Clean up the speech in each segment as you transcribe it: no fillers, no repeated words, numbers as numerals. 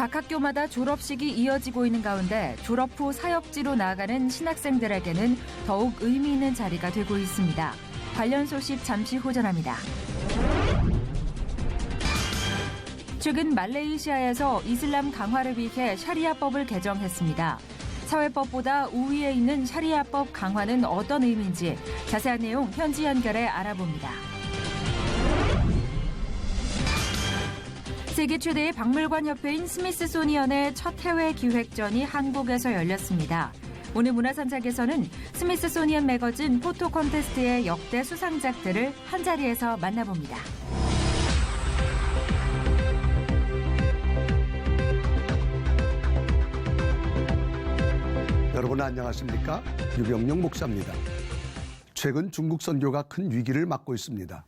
각 학교마다 졸업식이 이어지고 있는 가운데 졸업 후 사역지로 나아가는 신학생들에게는 더욱 의미 있는 자리가 되고 있습니다. 관련 소식 잠시 후 전합니다. 최근 말레이시아에서 이슬람 강화를 위해 샤리아법을 개정했습니다. 사회법보다 우위에 있는 샤리아법 강화는 어떤 의미인지 자세한 내용 현지 연결해 알아봅니다. 세계 최대의 박물관 협회인 스미스소니언의 첫 해외 기획전이 한국에서 열렸습니다. 오늘 문화산책에서는 스미스소니언 매거진 포토 콘테스트의 역대 수상작들을 한자리에서 만나봅니다. 여러분 안녕하십니까? 유병용 목사입니다. 최근 중국 선교가 큰 위기를 맞고 있습니다.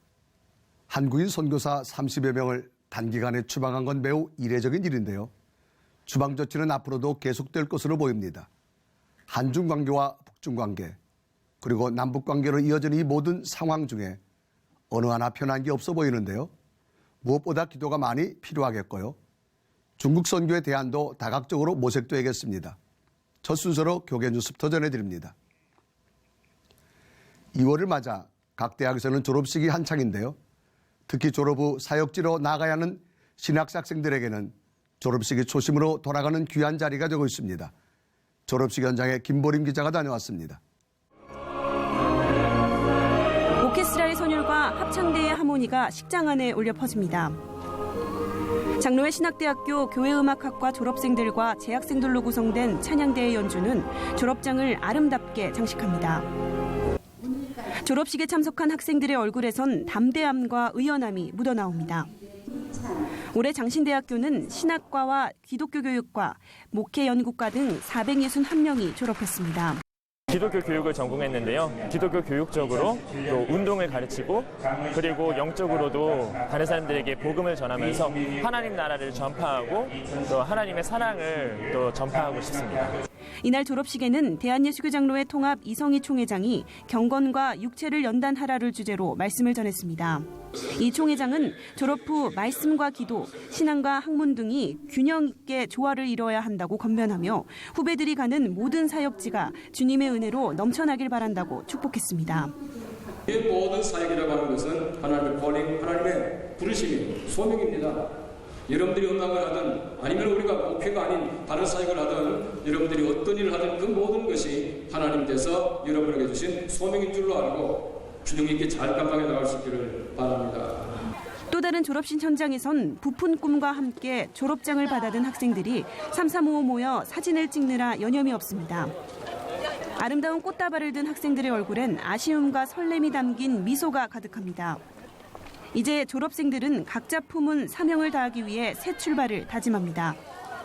한국인 선교사 30여 명을 단기간에 추방한 건 매우 이례적인 일인데요. 추방 조치는 앞으로도 계속될 것으로 보입니다. 한중 관계와 북중 관계, 그리고 남북 관계로 이어지는 이 모든 상황 중에 어느 하나 편한 게 없어 보이는데요. 무엇보다 기도가 많이 필요하겠고요. 중국 선교의 대안도 다각적으로 모색돼야겠습니다. 첫 순서로 교계 뉴스부터 전해드립니다. 2월을 맞아 각 대학에서는 졸업식이 한창인데요. 특히 졸업 후 사역지로 나가야 하는 신학생들에게는 졸업식이 초심으로 돌아가는 귀한 자리가 되고 있습니다. 졸업식 현장에 김보림 기자가 다녀왔습니다. 오케스트라의 선율과 합창대의 하모니가 식장 안에 울려 퍼집니다. 장로회 신학대학교 교회음악학과 졸업생들과 재학생들로 구성된 찬양대의 연주는 졸업장을 아름답게 장식합니다. 졸업식에 참석한 학생들의 얼굴에선 담대함과 의연함이 묻어나옵니다. 올해 장신대학교는 신학과와 기독교 교육과, 목회 연구과 등 461명이 졸업했습니다. 기독교 교육을 전공했는데요. 기독교 교육적으로 또 운동을 가르치고 그리고 영적으로도 다른 사람들에게 복음을 전하면서 하나님 나라를 전파하고 또 하나님의 사랑을 또 전파하고 싶습니다. 이날 졸업식에는 대한예수교장로회 통합 이성희 총회장이 경건과 육체를 연단하라를 주제로 말씀을 전했습니다. 이 총회장은 졸업 후 말씀과 기도, 신앙과 학문 등이 균형 있게 조화를 이뤄야 한다고 권면하며 후배들이 가는 모든 사역지가 주님의 은혜로 넘쳐나길 바란다고 축복했습니다. 이 모든 사역이라고 하는 것은 하나님의 calling, 하나님의 부르심이 소명입니다. 여러분들이 음악을 하든 아니면 우리가 목회가 아닌 다른 사역을 하든 여러분들이 어떤 일을 하든 그 모든 것이 하나님께서 여러분에게 주신 소명인 줄로 알고 균형 있게 잘 감당해 나갈 수 있기를 바랍니다. 또 다른 졸업식 현장에선 부푼 꿈과 함께 졸업장을 받아든 학생들이 삼삼오오 모여 사진을 찍느라 여념이 없습니다. 아름다운 꽃다발을 든 학생들의 얼굴엔 아쉬움과 설렘이 담긴 미소가 가득합니다. 이제 졸업생들은 각자 품은 사명을 다하기 위해 새 출발을 다짐합니다.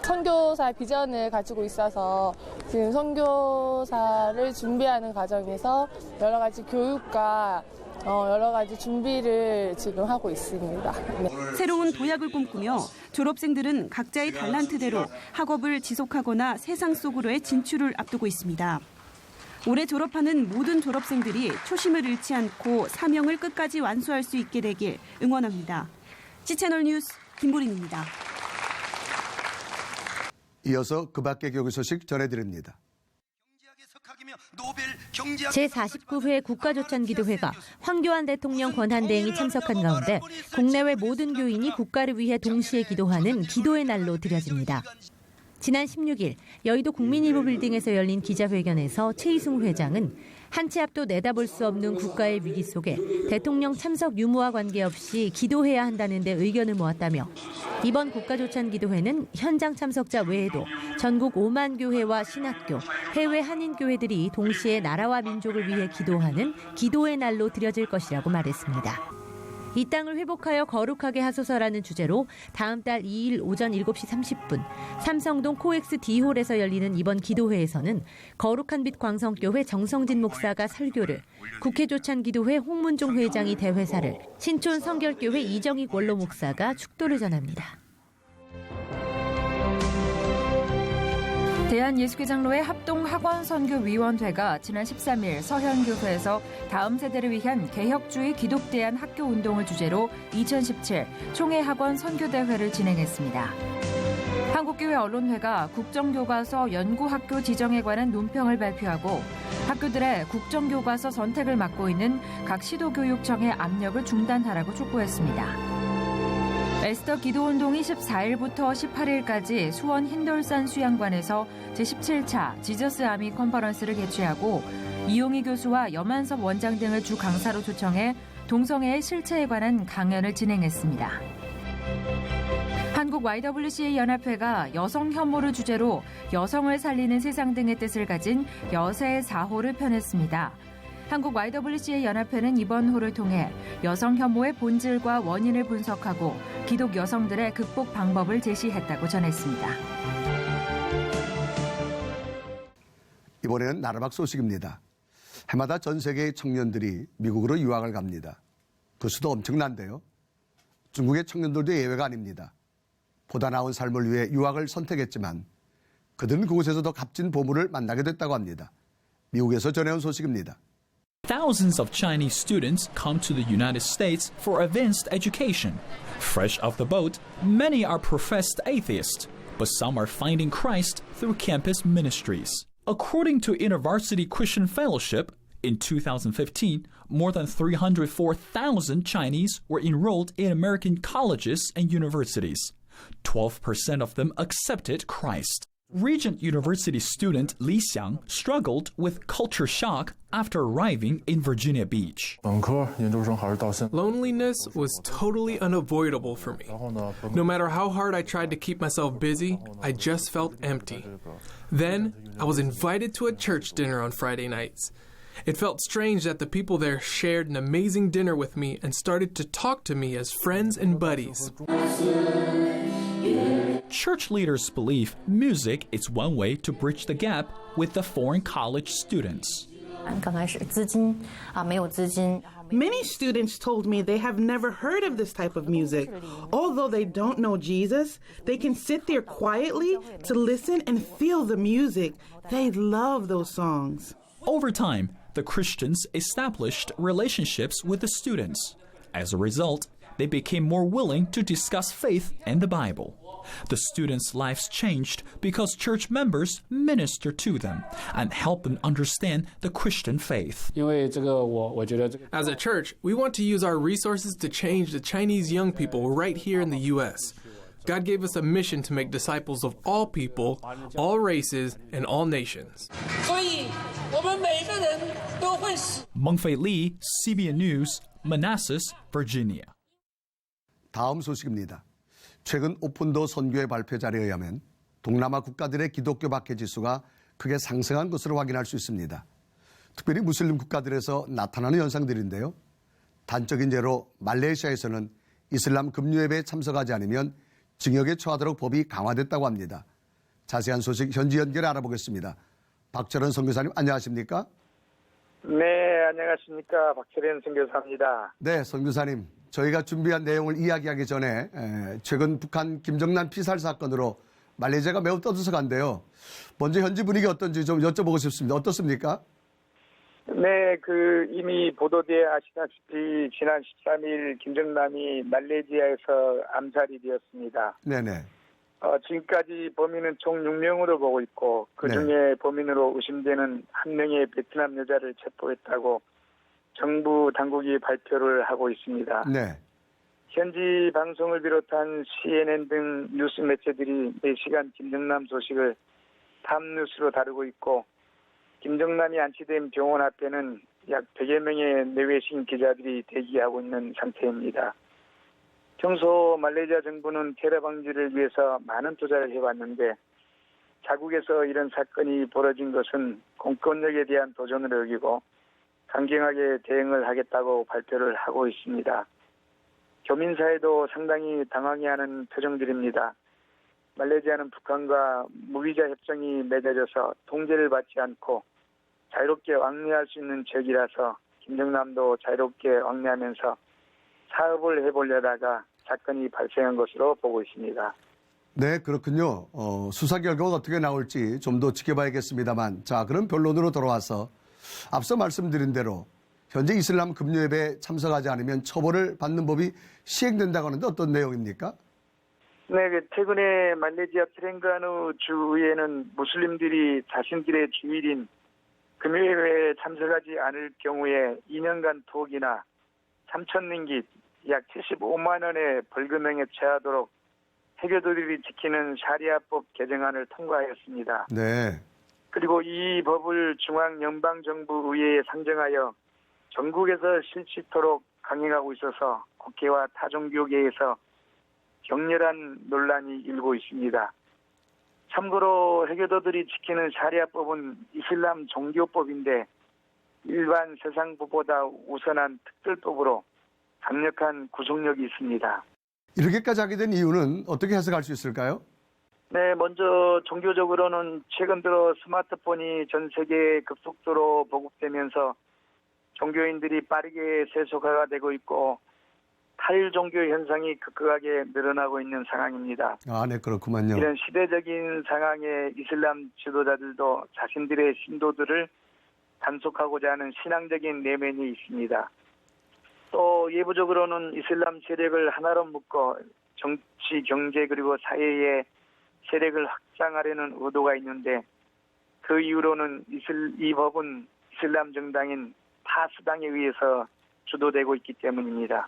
선교사 비전을 가지고 있어서 지금 선교사를 준비하는 과정에서 여러 가지 교육과 여러 가지 준비를 지금 하고 있습니다. 네. 새로운 도약을 꿈꾸며 졸업생들은 각자의 달란트대로 학업을 지속하거나 세상 속으로의 진출을 앞두고 있습니다. 올해 졸업하는 모든 졸업생들이 초심을 잃지 않고 사명을 끝까지 완수할 수 있게 되길 응원합니다. C채널 뉴스 김보림입니다. 이어서 그 밖의 교육 소식 전해드립니다. 제49회 국가조찬기도회가 황교안 대통령 권한대행이 참석한 가운데 국내외 모든 교인이 국가를 위해 동시에 기도하는 기도의 날로 드려집니다. 지난 16일 여의도 국민일보 빌딩에서 열린 기자회견에서 최희승 회장은 한 치 앞도 내다볼 수 없는 국가의 위기 속에 대통령 참석 유무와 관계없이 기도해야 한다는 데 의견을 모았다며 이번 국가조찬기도회는 현장 참석자 외에도 전국 5만 교회와 신학교, 해외 한인교회들이 동시에 나라와 민족을 위해 기도하는 기도의 날로 드려질 것이라고 말했습니다. 이 땅을 회복하여 거룩하게 하소서라는 주제로 다음 달 2일 오전 7시 30분 삼성동 코엑스 D홀에서 열리는 이번 기도회에서는 거룩한 빛 광성교회 정성진 목사가 설교를, 국회조찬기도회 홍문종 회장이 대회사를, 신촌 성결교회 이정익 원로 목사가 축도를 전합니다. 대한예수교장로회 합동학원선교위원회가 지난 13일 서현교회에서 다음 세대를 위한 개혁주의 기독대안 학교운동을 주제로 2017 총회학원 선교대회를 진행했습니다. 한국교회 언론회가 국정교과서 연구학교 지정에 관한 논평을 발표하고 학교들의 국정교과서 선택을 맡고 있는 각 시도교육청의 압력을 중단하라고 촉구했습니다. 에스더 기도운동이 14일부터 18일까지 수원 흰돌산 수양관에서 제17차 지저스 아미 컨퍼런스를 개최하고 이용희 교수와 염한섭 원장 등을 주 강사로 초청해 동성애의 실체에 관한 강연을 진행했습니다. 한국 YWCA 연합회가 여성 혐오를 주제로 여성을 살리는 세상 등의 뜻을 가진 여세의 4호를 펴냈습니다. 한국 YWCA 연합회는 이번 호를 통해 여성 혐오의 본질과 원인을 분석하고 기독 여성들의 극복 방법을 제시했다고 전했습니다. 이번에는 나라박 소식입니다. 해마다 전 세계의 청년들이 미국으로 유학을 갑니다. 그 수도 엄청난데요. 중국의 청년들도 예외가 아닙니다. 보다 나은 삶을 위해 유학을 선택했지만 그들은 그곳에서 더 값진 보물을 만나게 됐다고 합니다. 미국에서 전해온 소식입니다. Thousands of Chinese students come to the United States for advanced education. Fresh off the boat, many are professed atheists, but some are finding Christ through campus ministries. According to InterVarsity Christian Fellowship, in 2015, more than 304,000 Chinese were enrolled in American colleges and universities. 12% of them accepted Christ. Regent University student Li Xiang struggled with culture shock after arriving in Virginia Beach. Loneliness was totally unavoidable for me. No matter how hard I tried to keep myself busy, I just felt empty. Then, I was invited to a church dinner on Friday nights. It felt strange that the people there shared an amazing dinner with me and started to talk to me as friends and buddies. Church leaders believe music is one way to bridge the gap with the foreign college students. Many students told me they have never heard of this type of music. Although they don't know Jesus, they can sit there quietly to listen and feel the music. They love those songs. Over time, the Christians established relationships with the students. As a result, they became more willing to discuss faith and the Bible. The students' lives changed because church members minister to them and help them understand the Christian faith. As a church, we want to use our resources to change the Chinese young people right here in the U.S. God gave us a mission to make disciples of all people, all races, and all nations. Mengfei Li, CBN News, Manassas, Virginia. 다음 소식입니다. 최근 오픈도 선교회 발표 자료에 의하면 동남아 국가들의 기독교 박해 지수가 크게 상승한 것으로 확인할 수 있습니다. 특별히 무슬림 국가들에서 나타나는 현상들인데요. 단적인 예로 말레이시아에서는 이슬람 금요예배에 참석하지 않으면 징역에 처하도록 법이 강화됐다고 합니다. 자세한 소식 현지 연결해 알아보겠습니다. 박철원 선교사님 안녕하십니까? 네, 안녕하십니까. 박철원 선교사입니다. 네, 선교사님. 저희가 준비한 내용을 이야기하기 전에 최근 북한 김정남 피살 사건으로 말레이시아가 매우 떠들썩한데요. 먼저 현지 분위기 어떤지 좀 여쭤보고 싶습니다. 어떻습니까? 네, 이미 보도되어 아시다시피 지난 13일 김정남이 말레이시아에서 암살이 되었습니다. 네네. 지금까지 범인은 총 6명으로 보고 있고 그중에 네. 범인으로 의심되는 한 명의 베트남 여자를 체포했다고 정부 당국이 발표를 하고 있습니다. 네. 현지 방송을 비롯한 CNN 등 뉴스 매체들이 매시간 김정남 소식을 탑뉴스로 다루고 있고 김정남이 안치된 병원 앞에는 약 100여 명의 내외신 기자들이 대기하고 있는 상태입니다. 평소 말레이시아 정부는 테러 방지를 위해서 많은 투자를 해왔는데 자국에서 이런 사건이 벌어진 것은 공권력에 대한 도전으로 여기고 강경하게 대응을 하겠다고 발표를 하고 있습니다. 교민사회도 상당히 당황해하는 표정들입니다. 말레이시아는 북한과 무비자 협정이 맺어져서 통제를 받지 않고 자유롭게 왕래할 수 있는 지역이라서 김정남도 자유롭게 왕래하면서 사업을 해보려다가 사건이 발생한 것으로 보고 있습니다. 네, 그렇군요. 수사 결과가 어떻게 나올지 좀 더 지켜봐야겠습니다만 자, 그럼 변론으로 돌아와서 앞서 말씀드린 대로 현재 이슬람 금요예배에 참석하지 않으면 처벌을 받는 법이 시행된다고 하는데 어떤 내용입니까? 네, 최근에 말레이시아 트랭가누 주에는 무슬림들이 자신들의 주일인 금요일에 참석하지 않을 경우에 2년간 투옥이나 3,000링깃 약 75만 원의 벌금형에 처하도록 해교도들이 지키는 샤리아법 개정안을 통과하였습니다. 네. 그리고 이 법을 중앙연방정부의회에 상정하여 전국에서 실시토록 강행하고 있어서 국회와 타종교계에서 격렬한 논란이 일고 있습니다. 참고로 해교도들이 지키는 샤리아법은 이슬람 종교법인데 일반 세상법보다 우선한 특별법으로 강력한 구속력이 있습니다. 이렇게까지 하게 된 이유는 어떻게 해석할 수 있을까요? 네, 먼저 종교적으로는 최근 들어 스마트폰이 전 세계에 급속도로 보급되면서 종교인들이 빠르게 세속화가 되고 있고 타일 종교 현상이 급격하게 늘어나고 있는 상황입니다. 아, 네, 그렇구만요. 이런 시대적인 상황에 이슬람 지도자들도 자신들의 신도들을 단속하고자 하는 신앙적인 내면이 있습니다. 또 예부적으로는 이슬람 세력을 하나로 묶어 정치, 경제 그리고 사회의 세력을 확장하려는 의도가 있는데 그 이유로는 이 법은 이슬람 정당인 파스당에 의해서 주도되고 있기 때문입니다.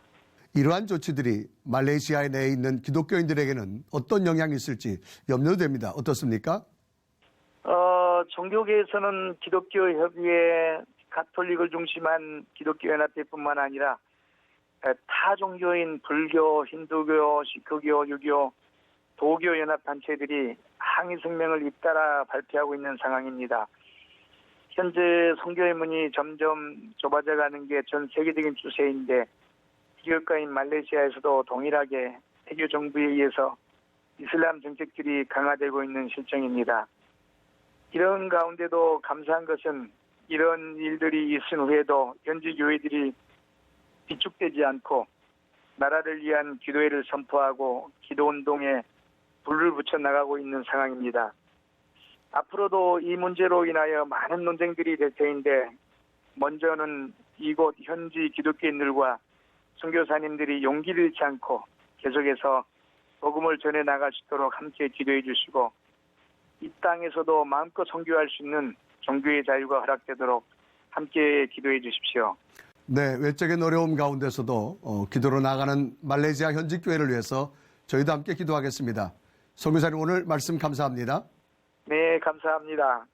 이러한 조치들이 말레이시아 내에 있는 기독교인들에게는 어떤 영향이 있을지 염려됩니다. 어떻습니까? 종교계에서는 기독교협의회, 가톨릭을 중심한 기독교연합회뿐만 아니라 타 종교인 불교, 힌두교, 시크교, 유교, 도교 연합단체들이 항의 성명을 잇따라 발표하고 있는 상황입니다. 현재 선교의 문이 점점 좁아져가는 게 전 세계적인 추세인데 기독교인 말레이시아에서도 동일하게 해교 정부에 의해서 이슬람 정책들이 강화되고 있는 실정입니다. 이런 가운데도 감사한 것은 이런 일들이 있은 후에도 현지 교회들이 비축되지 않고 나라를 위한 기도회를 선포하고 기도운동에 불을 붙여 나가고 있는 상황입니다. 앞으로도 이 문제로 인하여 많은 논쟁들이 될 터인데 먼저는 이곳 현지 기독교인들과 선교사님들이 용기를 잃지 않고 계속해서 복음을 전해 나갈 수 있도록 함께 기도해 주시고 이 땅에서도 마음껏 선교할 수 있는 종교의 자유가 허락되도록 함께 기도해 주십시오. 네, 외적인 어려움 가운데서도 기도로 나가는 말레이시아 현지 교회를 위해서 저희도 함께 기도하겠습니다. 선교사님 오늘 말씀 감사합니다. 네, 감사합니다.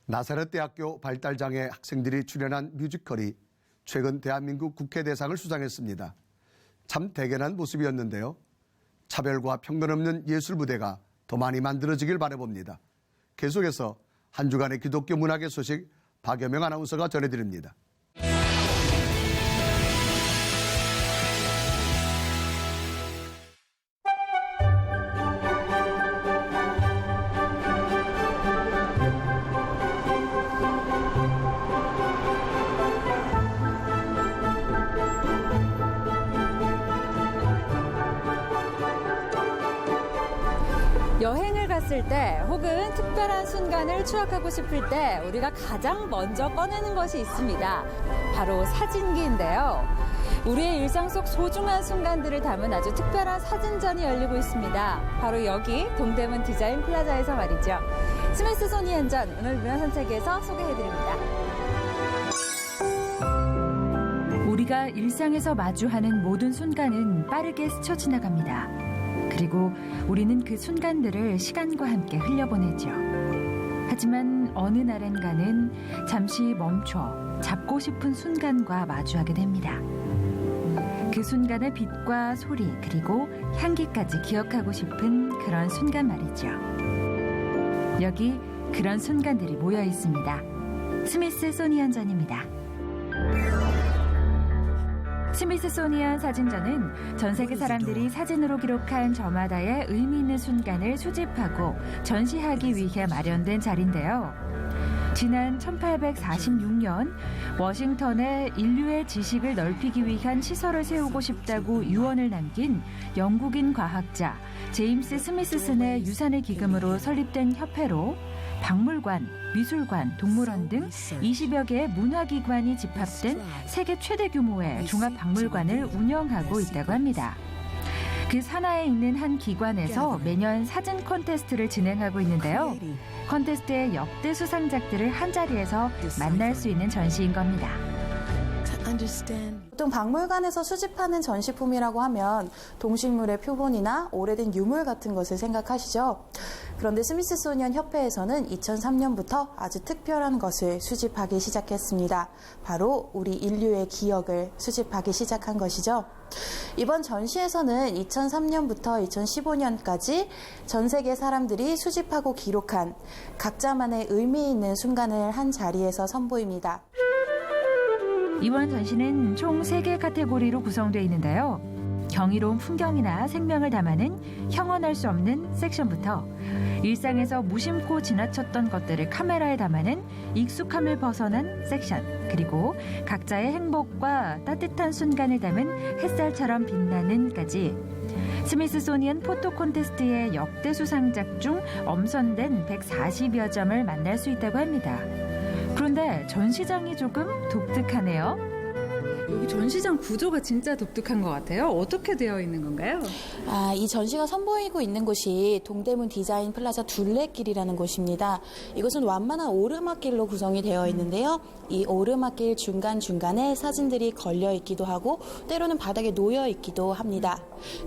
나사렛 대학교 발달장애 학생들이 출연한 뮤지컬이 최근 대한민국 국회 대상을 수상했습니다. 참 대견한 모습이었는데요. 차별과 편견 없는 예술 무대가 더 많이 만들어지길 바라봅니다. 계속해서 한 주간의 기독교 문학의 소식 박여명 아나운서가 전해드립니다. 여행을 갔을 때 혹은 특별한 순간을 추억하고 싶을 때 우리가 가장 먼저 꺼내는 것이 있습니다. 바로 사진기인데요. 우리의 일상 속 소중한 순간들을 담은 아주 특별한 사진전이 열리고 있습니다. 바로 여기 동대문 디자인 플라자에서 말이죠. 스미스소니언 현전 오늘 문화산책에서 소개해드립니다. 우리가 일상에서 마주하는 모든 순간은 빠르게 스쳐 지나갑니다. 그리고 우리는 그 순간들을 시간과 함께 흘려보내죠. 하지만 어느 날엔가는 잠시 멈춰 잡고 싶은 순간과 마주하게 됩니다. 그 순간의 빛과 소리 그리고 향기까지 기억하고 싶은 그런 순간 말이죠. 여기 그런 순간들이 모여 있습니다. 스미스소니언 전입니다. 스미스소니언 사진전은 전 세계 사람들이 사진으로 기록한 저마다의 의미 있는 순간을 수집하고 전시하기 위해 마련된 자리인데요. 지난 1846년 워싱턴에 인류의 지식을 넓히기 위한 시설을 세우고 싶다고 유언을 남긴 영국인 과학자 제임스 스미스슨의 유산을 기금으로 설립된 협회로 박물관, 미술관, 동물원 등 20여 개의 문화기관이 집합된 세계 최대 규모의 종합박물관을 운영하고 있다고 합니다. 그 산하에 있는 한 기관에서 매년 사진 콘테스트를 진행하고 있는데요. 콘테스트의 역대 수상작들을 한자리에서 만날 수 있는 전시인 겁니다. 보통 박물관에서 수집하는 전시품이라고 하면 동식물의 표본이나 오래된 유물 같은 것을 생각하시죠? 그런데 스미스소니언 협회에서는 2003년부터 아주 특별한 것을 수집하기 시작했습니다. 바로 우리 인류의 기억을 수집하기 시작한 것이죠. 이번 전시에서는 2003년부터 2015년까지 전 세계 사람들이 수집하고 기록한 각자만의 의미 있는 순간을 한 자리에서 선보입니다. 이번 전시는 총 3개 카테고리로 구성되어 있는데요. 경이로운 풍경이나 생명을 담아낸 형언할 수 없는 섹션부터 일상에서 무심코 지나쳤던 것들을 카메라에 담아낸 익숙함을 벗어난 섹션, 그리고 각자의 행복과 따뜻한 순간을 담은 햇살처럼 빛나는까지 스미스소니언 포토 콘테스트의 역대 수상작 중 엄선된 140여 점을 만날 수 있다고 합니다. 그런데 전시장이 조금 독특하네요. 여기 전시장 구조가 진짜 독특한 것 같아요. 어떻게 되어 있는 건가요? 이 전시가 선보이고 있는 곳이 동대문 디자인 플라자 둘레길이라는 곳입니다. 이곳은 완만한 오르막길로 구성이 되어 있는데요. 이 오르막길 중간중간에 사진들이 걸려 있기도 하고 때로는 바닥에 놓여 있기도 합니다.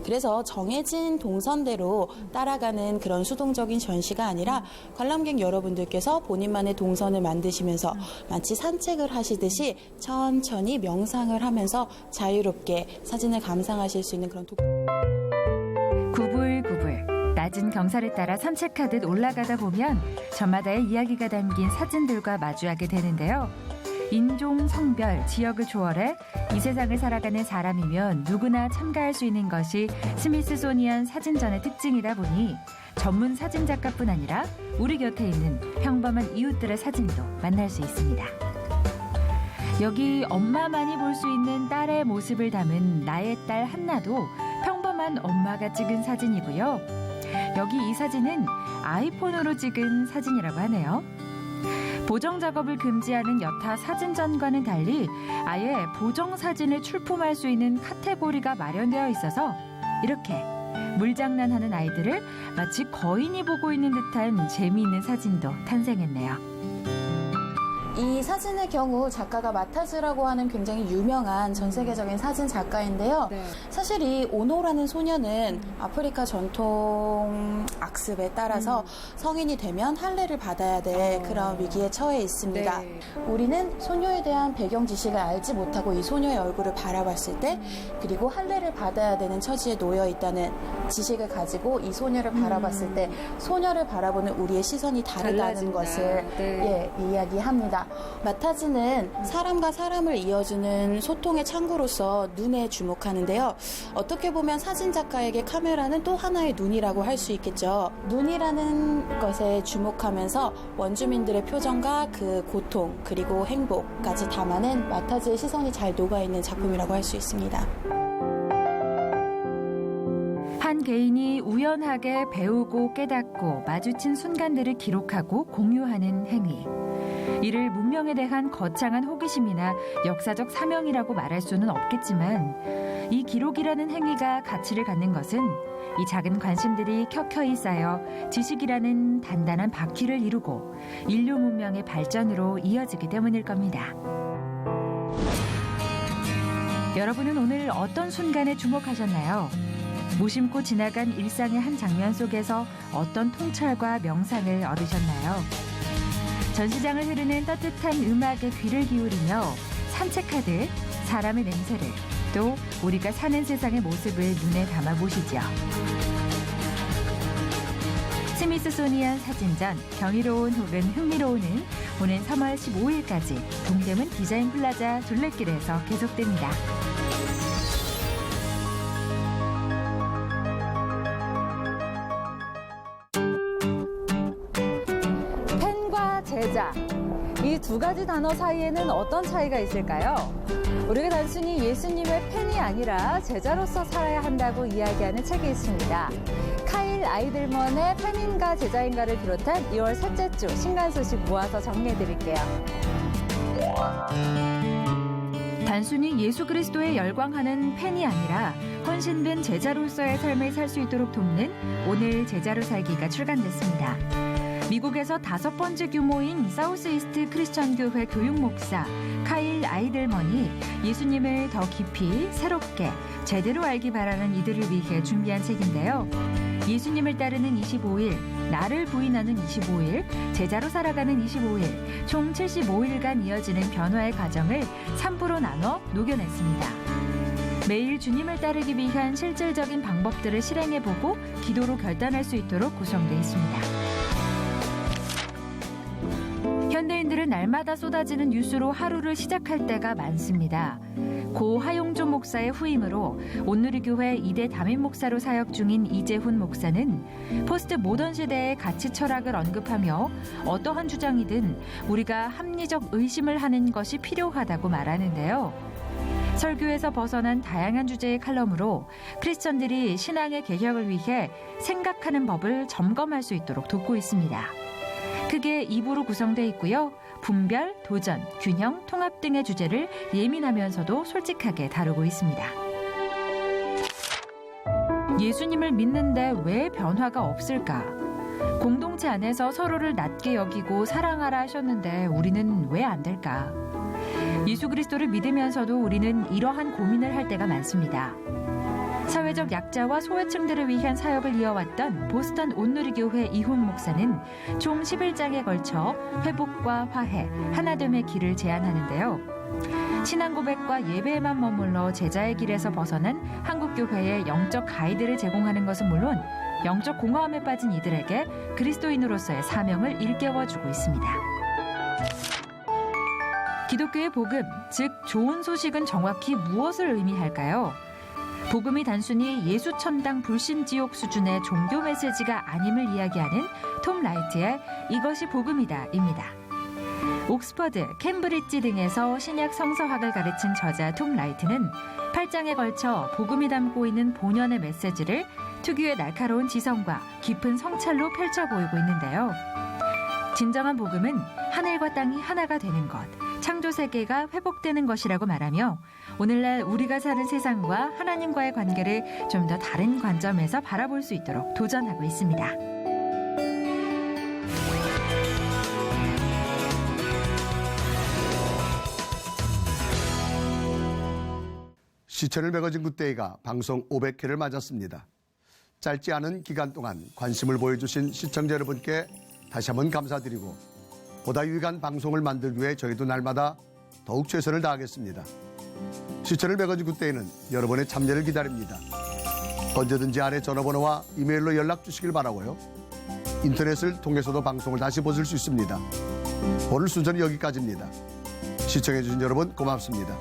그래서 정해진 동선대로 따라가는 그런 수동적인 전시가 아니라 관람객 여러분들께서 본인만의 동선을 만드시면서 마치 산책을 하시듯이 천천히 명상을 하면서 자유롭게 사진을 감상하실 수 있는 그런 구불구불 낮은 경사를 따라 산책하듯 올라가다 보면 저마다의 이야기가 담긴 사진들과 마주하게 되는데요. 인종, 성별, 지역을 초월해 이 세상을 살아가는 사람이면 누구나 참가할 수 있는 것이 스미스소니언 사진전의 특징이다 보니 전문 사진작가뿐 아니라 우리 곁에 있는 평범한 이웃들의 사진도 만날 수 있습니다. 여기 엄마만이 볼 수 있는 딸의 모습을 담은 나의 딸 한나도 평범한 엄마가 찍은 사진이고요. 여기 이 사진은 아이폰으로 찍은 사진이라고 하네요. 보정 작업을 금지하는 여타 사진전과는 달리 아예 보정 사진을 출품할 수 있는 카테고리가 마련되어 있어서 이렇게 물장난하는 아이들을 마치 거인이 보고 있는 듯한 재미있는 사진도 탄생했네요. 이 사진의 경우 작가가 마타즈라고 하는 굉장히 유명한 전 세계적인 사진 작가인데요. 사실 이 오노라는 소녀는 아프리카 전통 악습에 따라서 성인이 되면 할례를 받아야 될 그런 위기에 처해 있습니다. 우리는 소녀에 대한 배경 지식을 알지 못하고 이 소녀의 얼굴을 바라봤을 때, 그리고 할례를 받아야 되는 처지에 놓여 있다는 지식을 가지고 이 소녀를 바라봤을 때 소녀를 바라보는 우리의 시선이 다르다는 것을 이야기합니다. 마타즈는 사람과 사람을 이어주는 소통의 창구로서 눈에 주목하는데요. 어떻게 보면 사진작가에게 카메라는 또 하나의 눈이라고 할 수 있겠죠. 눈이라는 것에 주목하면서 원주민들의 표정과 그 고통 그리고 행복까지 담아낸 마타즈의 시선이 잘 녹아있는 작품이라고 할 수 있습니다. 한 개인이 우연하게 배우고 깨닫고 마주친 순간들을 기록하고 공유하는 행위. 이를 문명에 대한 거창한 호기심이나 역사적 사명이라고 말할 수는 없겠지만 이 기록이라는 행위가 가치를 갖는 것은 이 작은 관심들이 켜켜이 쌓여 지식이라는 단단한 바퀴를 이루고 인류 문명의 발전으로 이어지기 때문일 겁니다. 여러분은 오늘 어떤 순간에 주목하셨나요? 무심코 지나간 일상의 한 장면 속에서 어떤 통찰과 명상을 얻으셨나요? 전시장을 흐르는 따뜻한 음악에 귀를 기울이며 산책하듯 사람의 냄새를 또 우리가 사는 세상의 모습을 눈에 담아보시죠. 스미스소니언 사진전 경이로운 혹은 흥미로운은 오는 3월 15일까지 동대문 디자인 플라자 둘레길에서 계속됩니다. 팬과 제자, 이 두 가지 단어 사이에는 어떤 차이가 있을까요? 우리가 단순히 예수님의 팬이 아니라 제자로서 살아야 한다고 이야기하는 책이 있습니다. 카일 아이들먼의 팬인가 제자인가를 비롯한 2월 셋째 주 신간 소식 모아서 정리해드릴게요. 단순히 예수 그리스도에 열광하는 팬이 아니라 헌신된 제자로서의 삶을 살 수 있도록 돕는 오늘 제자로 살기가 출간됐습니다. 미국에서 5번째 규모인 사우스이스트 크리스천 교회 교육 목사 카일 아이들먼이 예수님을 더 깊이 새롭게 제대로 알기 바라는 이들을 위해 준비한 책인데요. 예수님을 따르는 25일, 나를 부인하는 25일, 제자로 살아가는 25일, 총 75일간 이어지는 변화의 과정을 3부로 나눠 녹여냈습니다. 매일 주님을 따르기 위한 실질적인 방법들을 실행해보고 기도로 결단할 수 있도록 구성되어 있습니다. 현대인들은 날마다 쏟아지는 뉴스로 하루를 시작할 때가 많습니다. 고 하용조 목사의 후임으로 온누리교회 2대 담임 목사로 사역 중인 이재훈 목사는 포스트 모던 시대의 가치 철학을 언급하며 어떠한 주장이든 우리가 합리적 의심을 하는 것이 필요하다고 말하는데요. 설교에서 벗어난 다양한 주제의 칼럼으로 크리스천들이 신앙의 개혁을 위해 생각하는 법을 점검할 수 있도록 돕고 있습니다. 크게 2부로 구성되어 있고요. 분별, 도전, 균형, 통합 등의 주제를 예민하면서도 솔직하게 다루고 있습니다. 예수님을 믿는데 왜 변화가 없을까? 공동체 안에서 서로를 낮게 여기고 사랑하라 하셨는데 우리는 왜 안 될까? 예수 그리스도를 믿으면서도 우리는 이러한 고민을 할 때가 많습니다. 사회적 약자와 소외층들을 위한 사역을 이어왔던 보스턴 온누리교회 이훈 목사는 총 11장에 걸쳐 회복과 화해, 하나됨의 길을 제안하는데요. 신앙 고백과 예배에만 머물러 제자의 길에서 벗어난 한국교회의 영적 가이드를 제공하는 것은 물론 영적 공허함에 빠진 이들에게 그리스도인으로서의 사명을 일깨워주고 있습니다. 기독교의 복음, 즉 좋은 소식은 정확히 무엇을 의미할까요? 복음이 단순히 예수 천당 불신 지옥 수준의 종교 메시지가 아님을 이야기하는 톰 라이트의 이것이 복음이다입니다. 옥스퍼드, 캠브리지 등에서 신약 성서학을 가르친 저자 톰 라이트는 8장에 걸쳐 복음이 담고 있는 본연의 메시지를 특유의 날카로운 지성과 깊은 성찰로 펼쳐 보이고 있는데요. 진정한 복음은 하늘과 땅이 하나가 되는 것, 창조 세계가 회복되는 것이라고 말하며 오늘날 우리가 사는 세상과 하나님과의 관계를 좀 더 다른 관점에서 바라볼 수 있도록 도전하고 있습니다. 시천을 매거진 굿데이가 방송 500회를 맞았습니다. 짧지 않은 기간 동안 관심을 보여주신 시청자 여러분께 다시 한번 감사드리고 보다 유익한 방송을 만들기 위해 저희도 날마다 더욱 최선을 다하겠습니다. 시천을 매거진 굿데이는 여러분의 참여를 기다립니다. 언제든지 아래 전화번호와 이메일로 연락 주시길 바라고요. 인터넷을 통해서도 방송을 다시 보실 수 있습니다. 오늘 순서는 여기까지입니다. 시청해주신 여러분 고맙습니다.